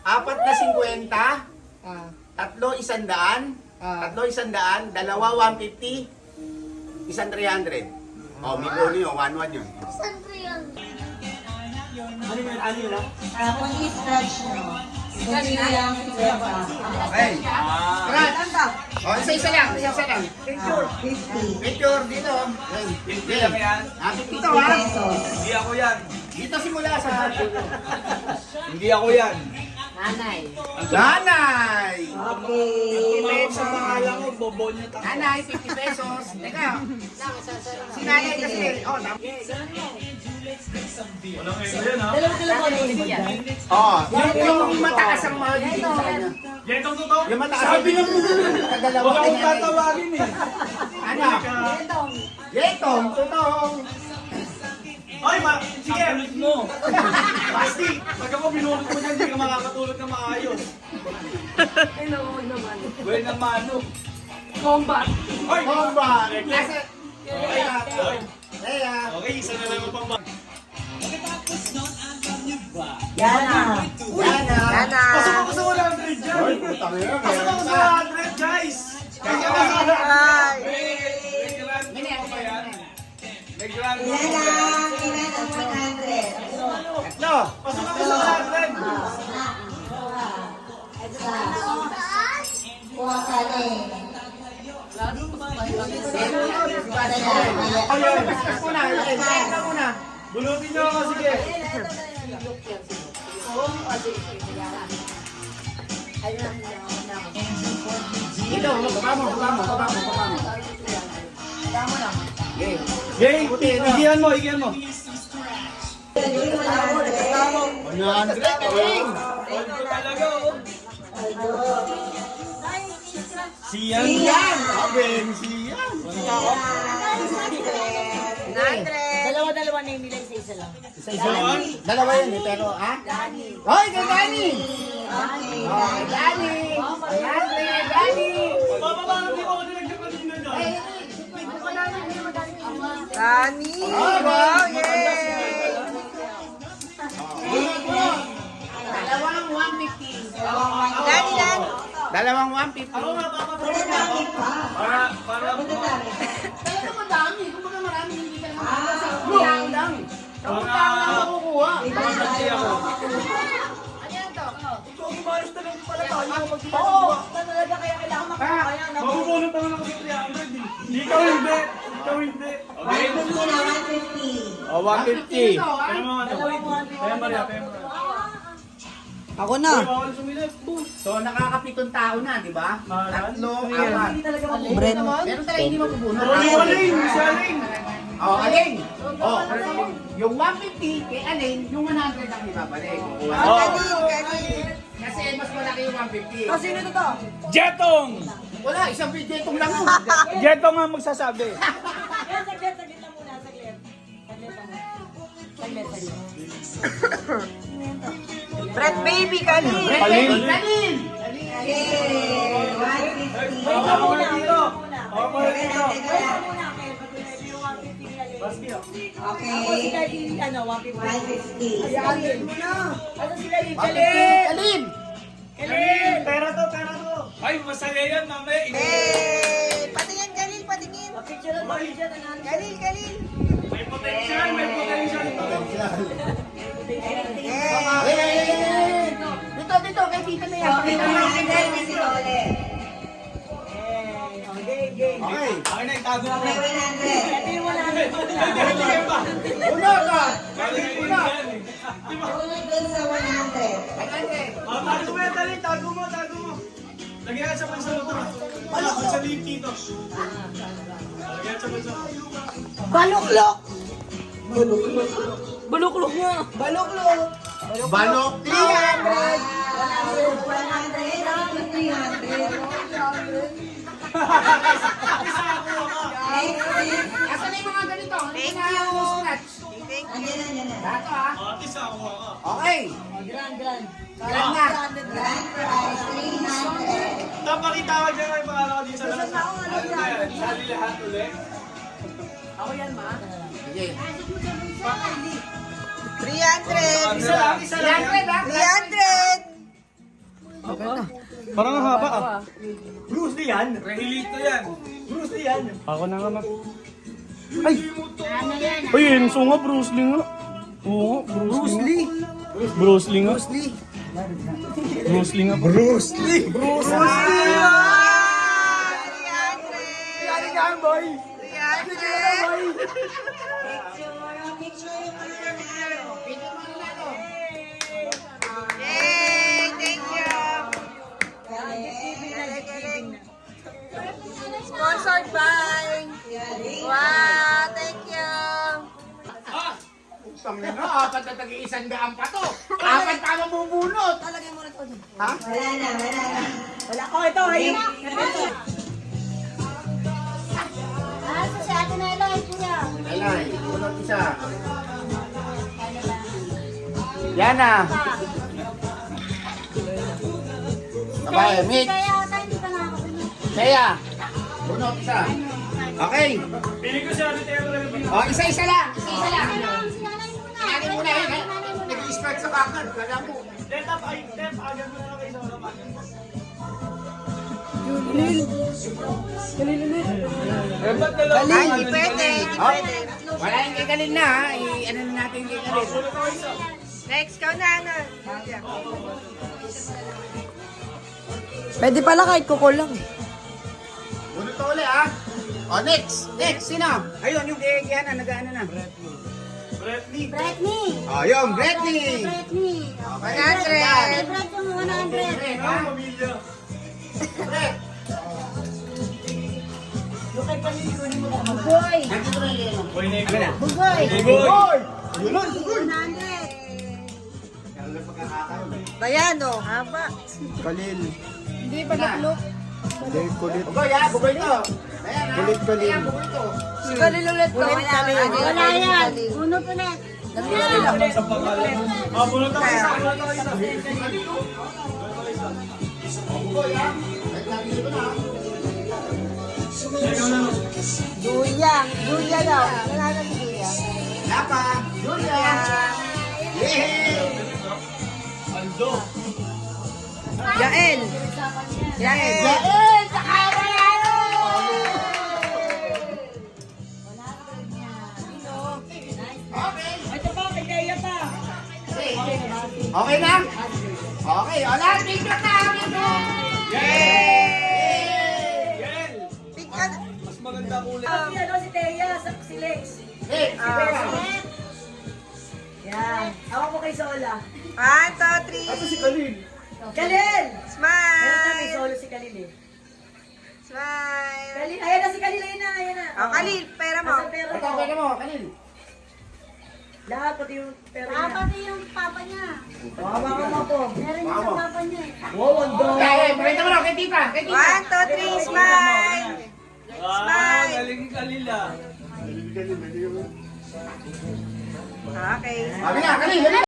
4 na 50, Ah. 3 100, Ah. 3 100, 2 150, 1 300. Oh, may bono yun, 1-1 yun. Kung i-stretch nyo, hindi lang sila Okay. Scratch. Oh, isa-isa lang, isa-isa lang. 50 Picture dito. Yan. 50 lang yan. 50 to ha. pesos. Hindi ako yan. Dito simula sa Hindi ako yan. Nanay. Nanay. Okay. Sa pangalan ko, bobo niya tayo. Nanay, 50 pesos. Teka. Si nanay kasi. Oh, oh, yung mataas ang mga dito sa kanya. Yetong totoo. Yung mataas. Sabi ng kadalawa. Huwag akong tatawagin eh. Ano? Yetong, totoong. Ay, sige. Tulog mo. Basti, pag ako binulog mo dyan, hindi ka makakatulog na maayos. Well naman, no. Combat. Ay! Bomba. Kasi, Leia. Okay, isa na lang ang pang Yana. Yana. Pasok ako sa 100 dyan. Ay, putang ina. Pasok ako sa 100, guys. Kaya may grand pa yan. May grand Ilan ang 100? Tatlo. Pasok ako sa 100. Kuha ka rin. Ayun, paspas muna. Ayun, muna. Bulutin nyo ako, sige. Dito, baba mo. Gay, igihan mo. 100, galing. Talaga, oh. Siyan. Yan. Abeng, siyan. Dalawa-dalawa na yung nila, isa-isa lang. Isa-isa lang. Dalawa yun eh, pero ha? Hoy, kay Dani! Oh, kay Dani! Ayan, kay Dani! Papabalang di ko ako nilagyan kanina dyan. Dani! Oh, wow, Dalawang 150. Dani, Dani! Dalawang 150. Ako nga, papabalang ako. Para Talaga madami. Kung baga marami, hindi ka naman sa tao lang. Sa tao lang makukuha. Kasi ako. Ikaw, umayos na lang pala tayo. Oo, talaga kaya kailangan makakaya na. Mabubunot naman ako sa 300 eh. Ikaw hindi. Okay? Hindi na 150. O, 150. Ito, ha? Kaya mga ano. Kaya Maria. Ako na. Bawal sumilip. So, nakakapitong tao na, di ba? Mahalan. 3, 4. Bren. Meron talaga hindi mabubunot. Aling! Isa Aling! Oh, Aling! Oh, yung 150 kay Aling, yung 100 ang ibabalik. Kasi mas malaki yung 150. Sino to? Jetong! Wala, isang video itong lang yun. Jetong nga magsasabi. Saglit lang muna, saglit. Brett baby, kani! Aling! Aling! Okay. 150. Ako muna dito. Ako muna dito. Okay. 150. Aling! Pera to. Ay, masaya yan, mamaya. Eh, patingin, Galil, patingin. Galil. May potential ito. Eh, Dito, kay tita na yan. Okay, 100 ulit. Okay. Ay, na, itago mo. Okay, 100. Una ka! Tulad dun sa 100. Tago mo yan, dali. Tago mo. Lagyan ka sa pansa mo. Sa link dito. Lagyan sa pansa mo. Baluklok! Baluklok nga! Balok! 100. 300. Asan na yung mga ganito? Thank Ano you. yung scratch? Andyan na. Dato ha? Atis ako. Okay. Grand na. Grand prize, 300. Tapakita ka dyan ay pangalan ko din sa lahat. Ano na yan? Sali lahat ulit. Sige. 300! Isa lang. 300 ha? 300! Parang ang haba ah. Bruce Lee yan. Rahilito yan. Bruce Lee yan. Ako na nga. Ay! Ay, Enzo nga, Bruce Lee nga. Oo, Bruce Lee. Bruce Lee nga. Bruce Lee. Bruce Lee nga. Bruce Lee. Bruce Lee. Yan yan, boy. Yan yan. Yay! Thank you. Sponsored by. Wow, thank you. Tangin na, apat na tag-iisang daan pa to. Apat pa mamubunot. Talagay mo na to. Ha? Wala ko ito, ayun. Si Ate Nelay, kuya. Alay, bunot isa. Yan na. Sabay, mix. Kaya ata hindi ka nakakabili. Kaya, bunot isa. Okay. Piling ko siya rin tayo talaga pinaka. O, isa-isa lang. Isa-isa lang. Si nanay muna. Sinanay mo na yun. Nag-i-start sa kakad. Kala mo. Tetap, agad mo na lang kayo sa ulam. Ay, hindi pwede, hindi Oh, pwede. wala yung kay Galil na ha. I-ano na natin kay Galil. Next, ikaw na, ano? Pwede pala kahit kukulang eh. Bunot to ulit ha. O, next. Next, sino? Ayun, yung kay Kiana, nag-ano na. Bretney. Britney. O, yung Britney. Britney. 100. Brit yung 100. Bret, ha? Ang pamilya. Bret. Bugoy. Nandito na yung ano. Boy Negro. Bugoy. Boy! Yun lang. 100. Bayan, oh. Haba. Kalil. Hindi pa naklok. Kulit. Bugoy ha, bugoy to. Ayan ha. Kulit, kalil. Ayan, bugoy to. Si Kalil ulit to. Wala yan. Unot ulit. Sa pangalan. Ah, bunot ako isa. Bunot ako isa. Bugoy ha. Kahit natin ito na ha. Ikaw na. Julia. Julia daw. Wala na si Julia. Lapa. Julia. Yehey! Aldo. Yael. Yael. Yael! Saka manalo! Okay. Ito pa, may kaya pa. Okay na? Okay, o lahat, picture na! Yay! Yan. Pick ka. Mas maganda kulay. Si ano, si Teya, si Lex. Hey, Yan. Ako mo kay Sola. 1, 2, 3. Ito si Kalil. Kalil! Smile! Meron na may solo si Kalil eh. Smile! Kalil, ayan na si Kalil, ayan na, ayan na. Oh, Kalil, pera mo. Nasa pera ito, mo. pwede mo, kanil. Lahat, pati yung pera Ah, niya. pati yung papa niya. Hawakan mo po. Meron yung sa papa niya eh. Wow, ang dami. Hey, pakita mo na, kay tita, kay tita. 1, 2, 3, smile! Ah, galing ni Kalil ah. Okay. Sabi na, kanil, kanil.